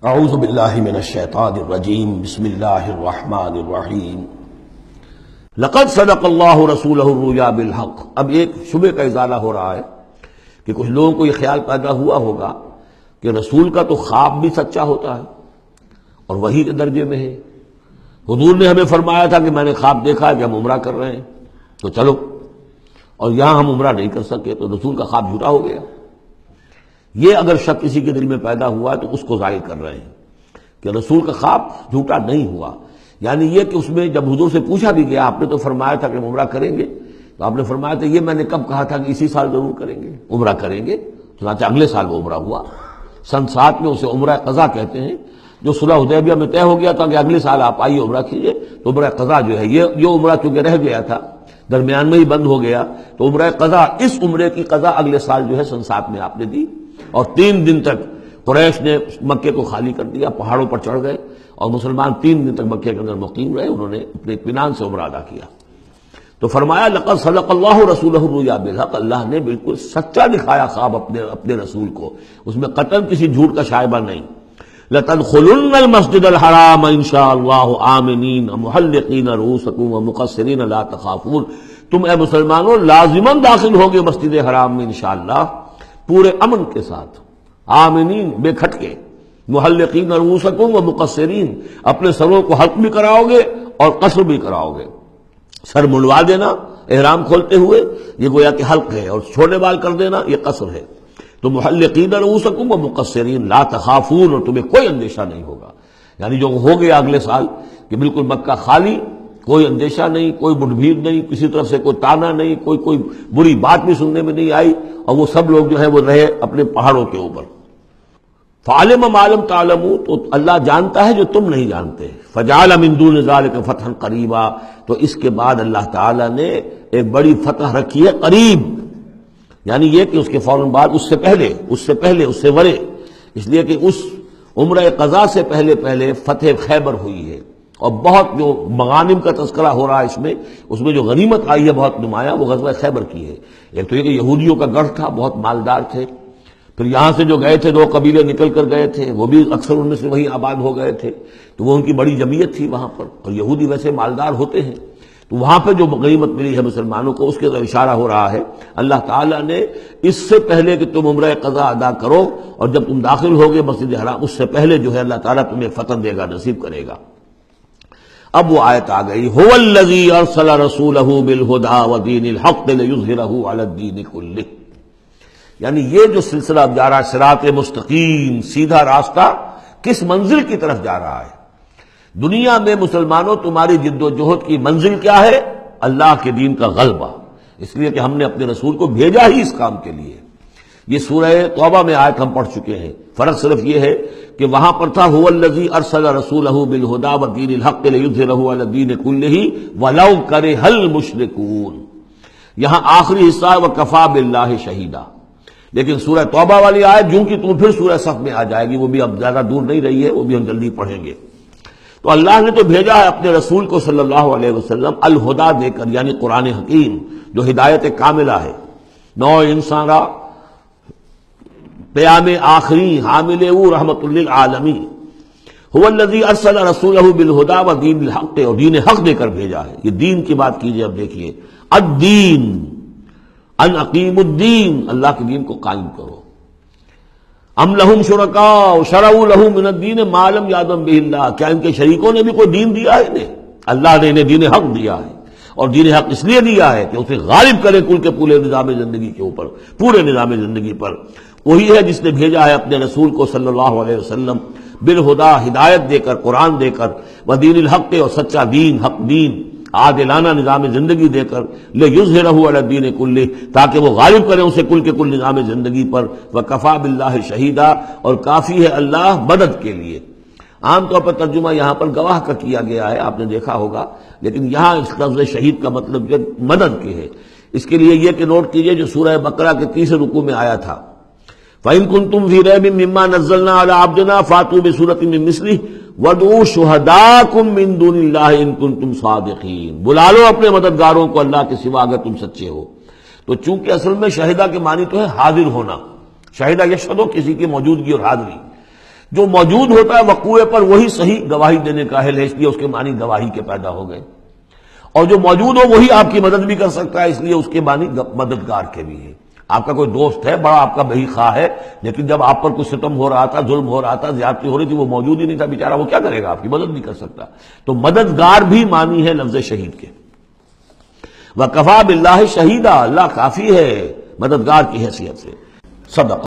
اعوذ باللہ من الشیطان الرجیم بسم اللہ الرحمن الرحیم لقد صدق اللہ رسولہ الرؤیا بالحق۔ اب ایک شبہ کا ازالہ ہو رہا ہے کہ کچھ لوگوں کو یہ خیال پیدا ہوا ہوگا کہ رسول کا تو خواب بھی سچا ہوتا ہے اور وحی کے درجے میں ہے۔ حضور نے ہمیں فرمایا تھا کہ میں نے خواب دیکھا ہے کہ ہم عمرہ کر رہے ہیں تو چلو، اور یہاں ہم عمرہ نہیں کر سکے تو رسول کا خواب جھوٹا ہو گیا۔ یہ اگر شک کسی کے دل میں پیدا ہوا تو اس کو ظاہر کر رہے ہیں کہ رسول کا خواب جھوٹا نہیں ہوا، یعنی یہ کہ اس میں جب حضور سے پوچھا بھی گیا آپ نے تو فرمایا تھا کہ ہم عمرہ کریں گے، تو آپ نے فرمایا تھا یہ میں نے کب کہا تھا کہ اسی سال ضرور کریں گے، عمرہ کریں گے، چنانچہ اگلے سال وہ عمرہ ہوا۔ سن 7 میں اسے عمرہ قضا کہتے ہیں، جو صلح حدیبیہ میں طے ہو گیا تھا کہ اگلے سال آپ آئیے عمرہ کیجئے، تو عمرہ قضا جو ہے یہ عمرہ چونکہ رہ گیا تھا درمیان میں ہی بند ہو گیا، تو عمرہ قضا، اس عمرے کی قضا اگلے سال جو ہے سن 7 میں آپ نے دی، اور 3 دن تک قریش نے مکے کو خالی کر دیا، پہاڑوں پر چڑھ گئے اور مسلمان 3 دن تک مکے کے اندر مقیم رہے، انہوں نے اپنے اطمینان سے عمرہ ادا کیا۔ تو فرمایا لقد صدق اللہ رسولہ الرؤیا بالحق، اللہ نے بالکل سچا دکھایا خواب اپنے رسول کو، اس میں قطعاً کسی جھوٹ کا شائبہ نہیں۔ لَتَدْخُلُنَّ الْمَسْجِدَ الْحَرَامَ إِنْ شَاءَ اللَّهُ آمِنِينَ مُحَلِّقِينَ رُؤُوسَكُمْ وَمُقَصِّرِينَ لَا تَخَافُونَ، تم اے مسلمانوں لازماً داخل ہوگے مسجد حرام میں انشاءاللہ پورے امن کے ساتھ، آمنین بے کھٹکے، محلقین رؤوسکم ومقصرین، اپنے سروں کو حلق بھی کراؤ گے اور قصر بھی کراؤ گے۔ سر منڈوا دینا احرام کھولتے ہوئے یہ گویا کہ حلق ہے، اور چھوٹے بال کر دینا یہ قصر ہے۔ تو محلقین رؤوسکم ومقصرین لا تخافون، اور تمہیں کوئی اندیشہ نہیں ہوگا، یعنی جو ہو گیا اگلے سال کہ بالکل مکہ خالی، کوئی اندیشہ نہیں، کوئی مٹ بھیڑ نہیں، کسی طرف سے کوئی تانا نہیں، کوئی بری بات بھی سننے میں نہیں آئی، اور وہ سب لوگ جو ہیں وہ رہے اپنے پہاڑوں کے اوپر۔ فعلم ما لم تعلموا، تو اللہ جانتا ہے جو تم نہیں جانتے۔ فجعل من دون ذلک فتحا قریبا، تو اس کے بعد اللہ تعالیٰ نے ایک بڑی فتح رکھی ہے قریب، یعنی یہ کہ اس کے فوراً بعد اس سے ورے، اس لیے کہ اس عمرہ قضا سے پہلے فتح خیبر ہوئی ہے، اور بہت جو مغانم کا تذکرہ ہو رہا ہے اس میں جو غنیمت آئی ہے بہت نمایاں، وہ غزوہ خیبر کی ہے۔ ایک تو یہ کہ یہودیوں کا گڑھ تھا، بہت مالدار تھے، پھر یہاں سے جو گئے تھے 2 قبیلے نکل کر گئے تھے، وہ بھی اکثر ان میں سے وہیں آباد ہو گئے تھے، تو وہ ان کی بڑی جمعیت تھی وہاں پر، اور یہودی ویسے مالدار ہوتے ہیں، تو وہاں پہ جو غنیمت ملی ہے مسلمانوں کو اس کے طرف اشارہ ہو رہا ہے۔ اللہ تعالیٰ نے اس سے پہلے کہ تم عمرہ قضا ادا کرو اور جب تم داخل ہوگے مسجد حرام، اس سے پہلے جو ہے اللہ تعالیٰ تمہیں فتح دے گا، نصیب کرے گا۔ اب وہ آیت آ گئی، هو الذی ارسل رسولہ بالہدی ودین الحق لیظہرہ علی الدین کلہ، یعنی یہ جو سلسلہ اب جا رہا ہے، صراط مستقیم، سیدھا راستہ کس منزل کی طرف جا رہا ہے؟ دنیا میں مسلمانوں تمہاری جد و جہد کی منزل کیا ہے؟ اللہ کے دین کا غلبہ، اس لیے کہ ہم نے اپنے رسول کو بھیجا ہی اس کام کے لیے۔ یہ سورہ توبہ میں آیت ہم پڑھ چکے ہیں، فرق صرف یہ ہے کہ وہاں پر تھا هو الذی ارسل رسولہ بالہدی ودین الحق لیظہرہ علی الدین کلہ ولو کرہ المشرکون، یہاں آخری حصہ ہے وکفی باللہ شہیدا، لیکن سورہ توبہ والی آیت جو کہ تم پھر سورہ صف میں آ جائے گی، وہ بھی اب زیادہ دور نہیں رہی ہے، وہ بھی ہم جلدی پڑھیں گے۔ تو اللہ نے تو بھیجا ہے اپنے رسول کو صلی اللہ علیہ وسلم الہدا دے کر، یعنی قرآن حکیم جو ہدایت کاملہ ہے، نو انسان را پیام آخری حامل او رحمت للعالمین، هو الذی ارسل رسولہ بالہدی ودین الحق، اور دین حق دے کر بھیجا ہے۔ یہ دین کی بات کیجئے، اب دیکھیے الدین، ان اقیم الدین، اللہ کے دین کو قائم کرو۔ ام لہم شرکاء شرعوا لہم من الدین ما لم یأذن بہ اللہ، کیا ان کے شریکوں نے بھی کوئی دین دیا ہے انہیں؟ اللہ نے انہیں دین حق دیا ہے، اور دین حق اس لیے دیا ہے کہ اسے غالب کرے کل کے پورے نظام زندگی کے اوپر، پورے نظام زندگی پر۔ وہی ہے جس نے بھیجا ہے اپنے رسول کو صلی اللہ علیہ وسلم بالہدا، ہدایت دے کر، قرآن دے کر، ودین الحق، اور سچا دین، حق دین، عادلانہ نظام زندگی دے کر، لیظہرہ علی الدین کلہ، تاکہ وہ غالب کریں اسے کل کے کل نظام زندگی پر، وکفی باللہ شہیدا، اور کافی ہے اللہ مدد کے لیے۔ عام طور پر ترجمہ یہاں پر گواہ کا کیا گیا ہے، آپ نے دیکھا ہوگا، لیکن یہاں اس لفظ شہید کا مطلب جو مدد کے ہے۔ اس کے لیے یہ کہ نوٹ کیجئے جو سورہ بقرہ کے 30 رکوع میں آیا تھا، فَإِن كُنتُمْ فِي رَيْبٍ مِّمَّا نَزَّلْنَا عَلَىٰ عَبْدِنَا فَأْتُوا بِسُورَةٍ مِّن مِّثْلِهِ وَادْعُوا شُهَدَاءَكُم مِّن دُونِ اللَّهِ إِن كُنتُمْ صَادِقِينَ، بلا لو اپنے مددگاروں کو اللہ کے سوا اگر تم سچے ہو۔ تو چونکہ اصل میں شہیدہ کے معنی تو ہے حاضر ہونا، شہیدہ یشہد، کسی کی موجودگی اور حاضری، جو موجود ہوتا ہے وقوع پر وہی صحیح گواہی دینے کا اہل ہے، اس لیے اس کے معنی گواہی کے پیدا ہو گئے، اور جو موجود ہو وہی آپ کی مدد بھی کر سکتا ہے، اس لیے اس کے معنی مددگار کے بھی ہیں۔ آپ کا کوئی دوست ہے، بڑا آپ کا بہی خواہ ہے، لیکن جب آپ پر کچھ ستم ہو رہا تھا، ظلم ہو رہا تھا، زیادتی ہو رہی تھی، وہ موجود ہی نہیں تھا بیچارہ، وہ کیا کرے گا؟ آپ کی مدد نہیں کر سکتا۔ تو مددگار بھی معنی ہے لفظ شہید کے۔ وَكَفَىٰ بِاللَّهِ شَهِيدًا، اللہ کافی ہے مددگار کی حیثیت سے۔ صدق